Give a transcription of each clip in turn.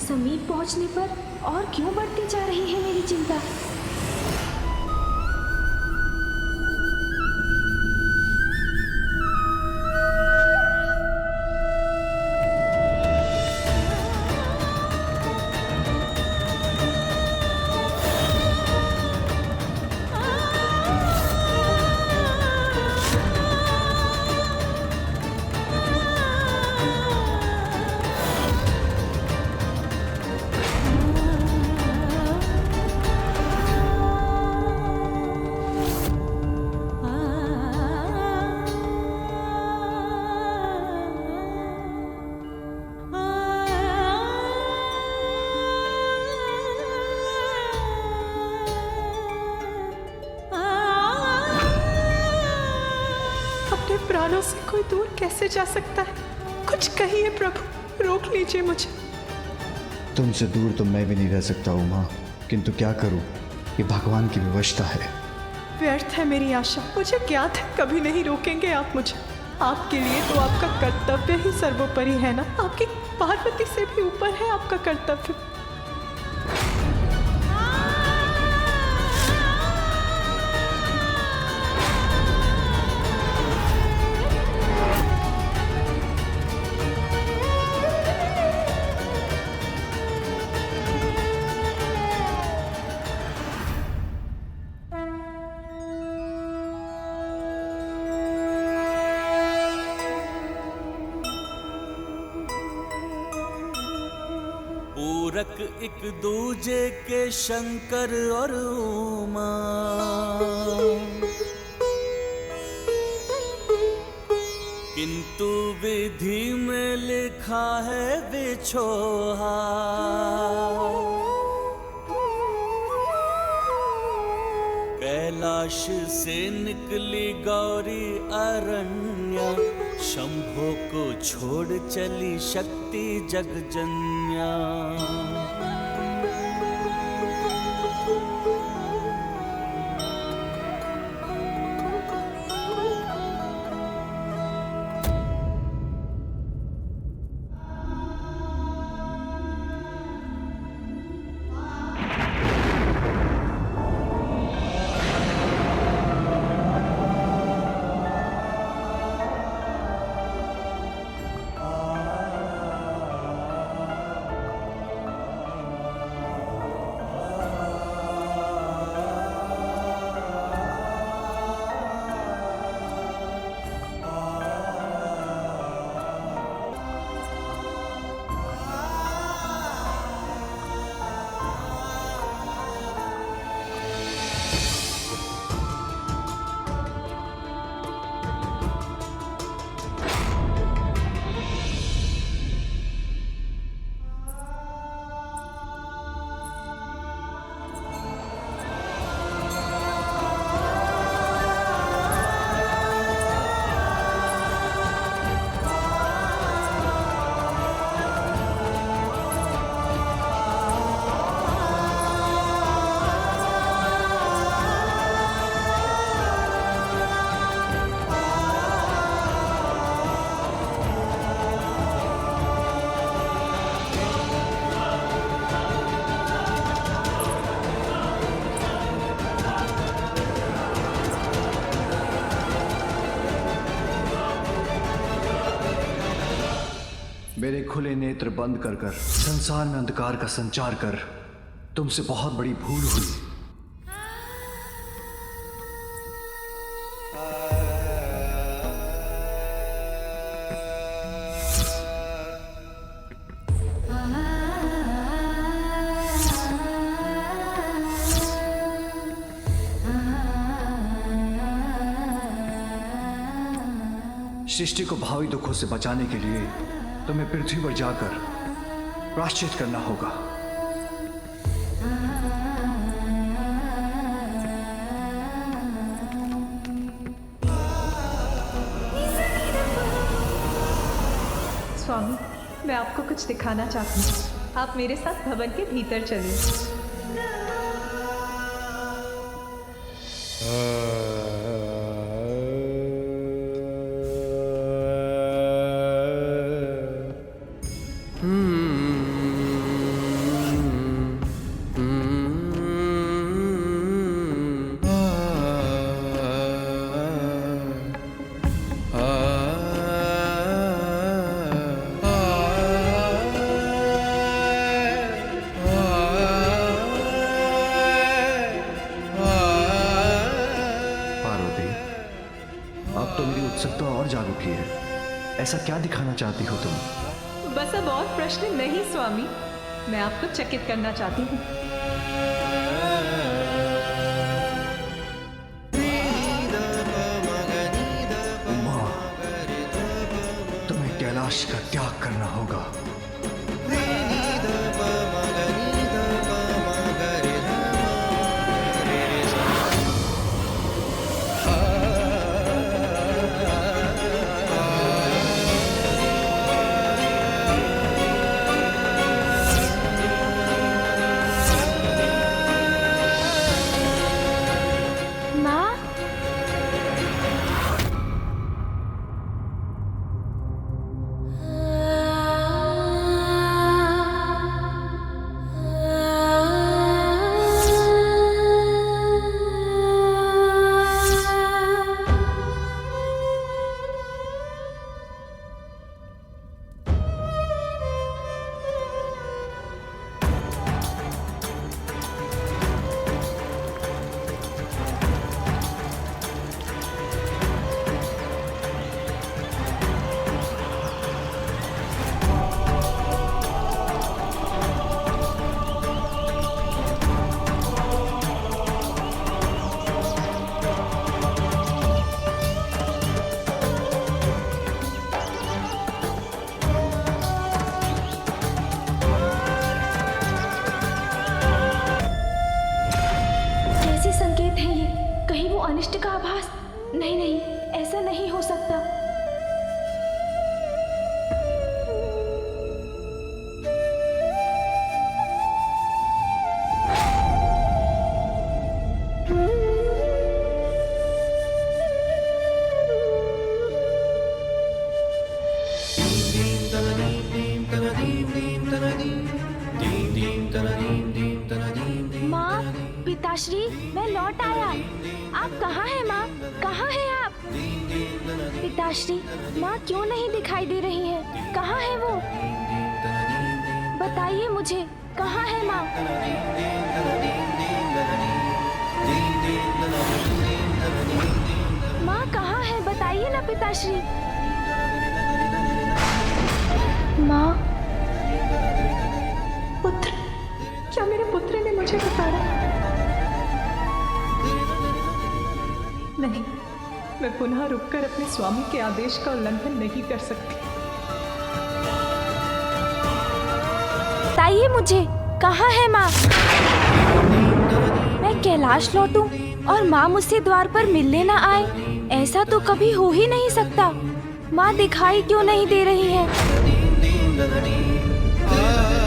समीप पहुंचने पर और क्यों बढ़ती जा रही है मेरी चिंता। प्राणों से कोई दूर कैसे जा सकता है? कुछ कहिए प्रभु, रोक लीजिए मुझे। तुमसे दूर तो मैं भी नहीं रह सकता उमा, किंतु क्या करूं, ये भगवान की विवशता है। व्यर्थ है मेरी आशा, मुझे ज्ञात है कभी नहीं रोकेंगे आप मुझे। आपके लिए तो आपका कर्तव्य ही सर्वोपरि है ना, आपकी पार्वती से भी ऊपर है आपका कर्तव्य। पूरक एक दूजे के शंकर और उमा, किंतु विधि में लिखा है बिछोहा। कैलाश से निकली गौरी अरण्या, शंभो को छोड़ चली शक्ति जगजन्या। मेरे खुले नेत्र बंद कर कर संसार में अंधकार का संचार कर तुमसे बहुत बड़ी भूल हुई। सृष्टि को भावी दुखों से बचाने के लिए तुम्हें पृथ्वी पर जाकर प्रायश्चित करना होगा। स्वामी, मैं आपको कुछ दिखाना चाहती हूँ। आप मेरे साथ भवन के भीतर चलिए। बाकी है? ऐसा क्या दिखाना चाहती हो तुम? बस अब और प्रश्न नहीं स्वामी, मैं आपको चकित करना चाहती हूँ। उमा, तुम्हें कैलाश का त्याग करना होगा। अनिष्ट का आभास? नहीं नहीं, ऐसा नहीं हो सकता। माँ, पिताश्री, मैं लौट आया। आप कहाँ हैं माँ? कहाँ हैं आप? पिताश्री, माँ क्यों नहीं दिखाई दे रही हैं? कहाँ है वो? बताइए मुझे, कहाँ है माँ? माँ कहाँ है? बताइए ना पिताश्री। माँ, पुत्र, क्या मेरे पुत्र ने मुझे पुकारा? नहीं, मैं पुनः रुककर अपने स्वामी के आदेश का उल्लंघन नहीं कर सकती। बताइए मुझे, कहाँ है माँ? मैं कैलाश लौटूं और माँ मुझसे द्वार पर मिलने ना आए, ऐसा तो कभी हो ही नहीं सकता। माँ दिखाई क्यों नहीं दे रही है?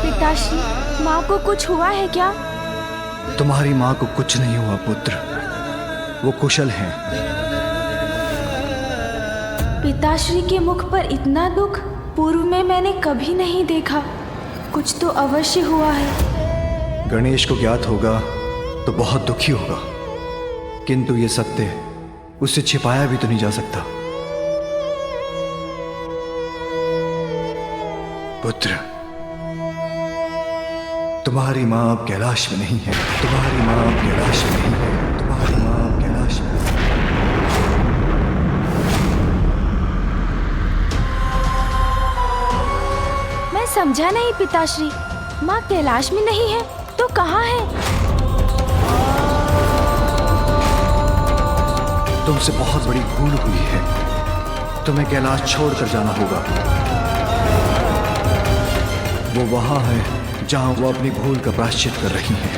पिताश्री, माँ को कुछ हुआ है क्या? तुम्हारी माँ को कुछ नहीं हुआ पुत्र, वो कुशल हैं। पिताश्री के मुख पर इतना दुख पूर्व में मैंने कभी नहीं देखा। कुछ तो अवश्य हुआ है। गणेश को ज्ञात होगा तो बहुत दुखी होगा, किंतु ये सत्य उससे छिपाया भी तो नहीं जा सकता। पुत्र, तुम्हारी माँ अब कैलाश में नहीं है। तुम्हारी माँ अब कैलाश में नहीं है। तुम्हारी माँ अब कैलाश में नहीं है। मैं समझा नहीं पिताश्री, माँ कैलाश में नहीं है तो कहाँ है? तुमसे बहुत बड़ी भूल हुई है, तुम्हें कैलाश छोड़कर जाना होगा। वो वहां है जहां वो अपनी भूल का प्रायश्चित कर रही हैं।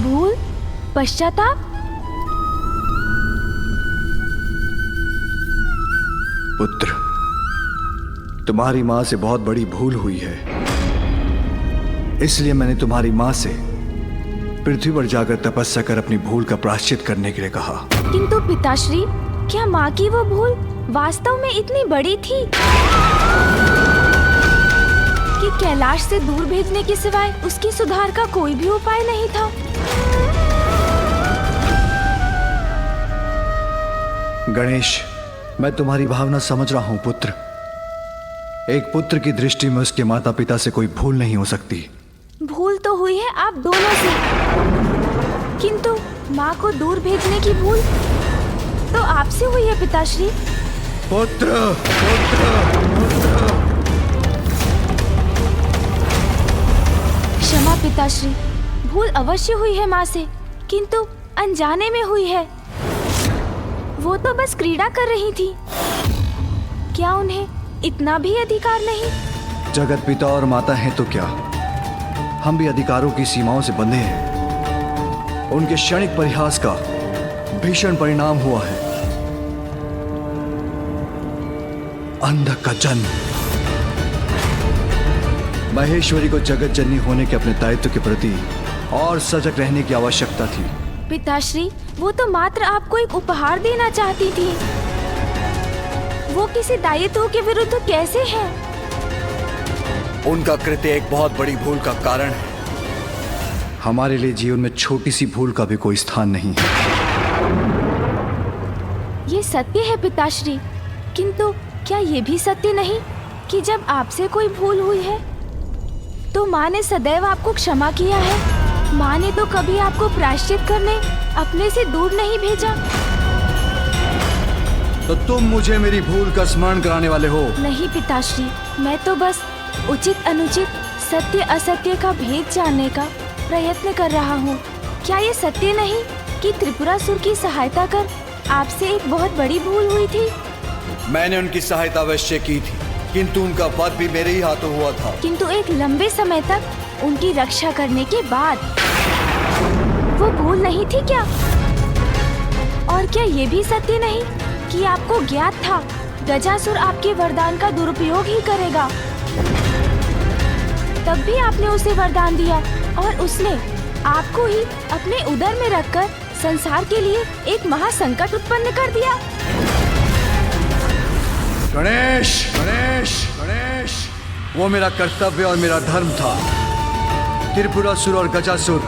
भूल? पश्चाताप? पुत्र, तुम्हारी माँ से बहुत बड़ी भूल हुई है, इसलिए मैंने तुम्हारी माँ से पृथ्वी पर जाकर तपस्या कर अपनी भूल का प्रायश्चित करने के लिए कहा। किंतु पिताश्री, क्या माँ की वो भूल वास्तव में इतनी बड़ी थी कि कैलाश से दूर भेजने के सिवाय उसकी सुधार का कोई भी उपाय नहीं था? गणेश, मैं तुम्हारी भावना समझ रहा हूं पुत्र। एक पुत्र की दृष्टि में उसके माता पिता से कोई भूल नहीं हो सकती। भूल तो हुई है आप दोनों से, किंतु माँ को दूर भेजने की भूल? तो आपसे हुई है पिताश्री। पुत्र पुत्र पुत्र। क्षमा पिताश्री, भूल अवश्य हुई है माँ से, किंतु अनजाने में हुई है। वो तो बस क्रीड़ा कर रही थी। क्या उन्हें इतना भी अधिकार नहीं? जगत पिता और माता हैं तो क्या, हम भी अधिकारों की सीमाओं से बंधे हैं। उनके क्षणिक परिहास का भीषण परिणाम हुआ है अंधक का जन्म। महेश्वरी को जगत जननी होने के अपने दायित्व के प्रति और सजग रहने की आवश्यकता थी। पिताश्री, वो तो मात्र आपको एक उपहार देना चाहती थी। वो किसी दायित्व के विरुद्ध कैसे है? उनका कृत्य एक बहुत बड़ी भूल का कारण है। हमारे लिए जीवन में छोटी सी भूल का भी कोई स्थान नहीं है। ये सत्य है पिताश्री, किंतु क्या ये भी सत्य नहीं कि जब आपसे कोई भूल हुई है तो माँ ने सदैव आपको क्षमा किया है। माँ ने तो कभी आपको प्रायश्चित करने अपने से दूर नहीं भेजा। तो तुम मुझे मेरी भूल का स्मरण कराने वाले हो? नहीं पिताश्री, मैं तो बस उचित अनुचित, सत्य असत्य का भेद जानने का प्रयत्न कर रहा हूँ। क्या ये सत्य नहीं कि त्रिपुरासुर की सहायता कर आपसे एक बहुत बड़ी भूल हुई थी? मैंने उनकी सहायता अवश्य की थी, किंतु उनका वध भी मेरे ही हाथों हुआ था। किंतु एक लंबे समय तक उनकी रक्षा करने के बाद वो भूल नहीं थी क्या? और क्या ये भी सत्य नहीं कि आपको ज्ञात था गजासुर आपके वरदान का दुरुपयोग ही करेगा? तब भी आपने उसे वरदान दिया और उसने आपको ही अपने उदर में रखकर संसार के लिए एक महासंकट उत्पन्न कर दिया। गणेश गणेश गणेश, वो मेरा कर्तव्य और मेरा धर्म था। त्रिपुरासुर और गजासुर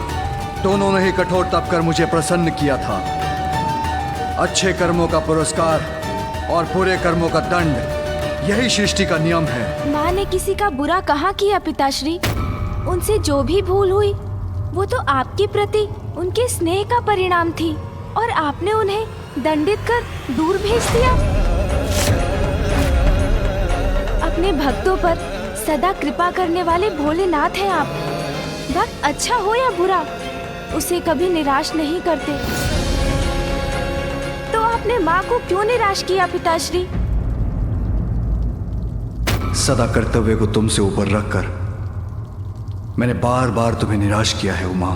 दोनों ने ही कठोर तप कर मुझे प्रसन्न किया था। अच्छे कर्मों का पुरस्कार और बुरे कर्मों का दंड, यही सृष्टि का नियम है। माँ ने किसी का बुरा कहाँ किया पिताश्री? उनसे जो भी भूल हुई वो तो आपके प्रति उनके स्नेह का परिणाम थी और आपने उन्हें दंडित कर दूर भेज दिया। अपने भक्तों पर सदा कृपा करने वाले भोलेनाथ हैं आप। भक्त अच्छा हो या बुरा, उसे कभी निराश नहीं करते। तो आपने माँ को क्यों निराश किया पिताश्री? सदा कर्तव्य को तुमसे ऊपर रखकर मैंने बार बार तुम्हें निराश किया है उमा।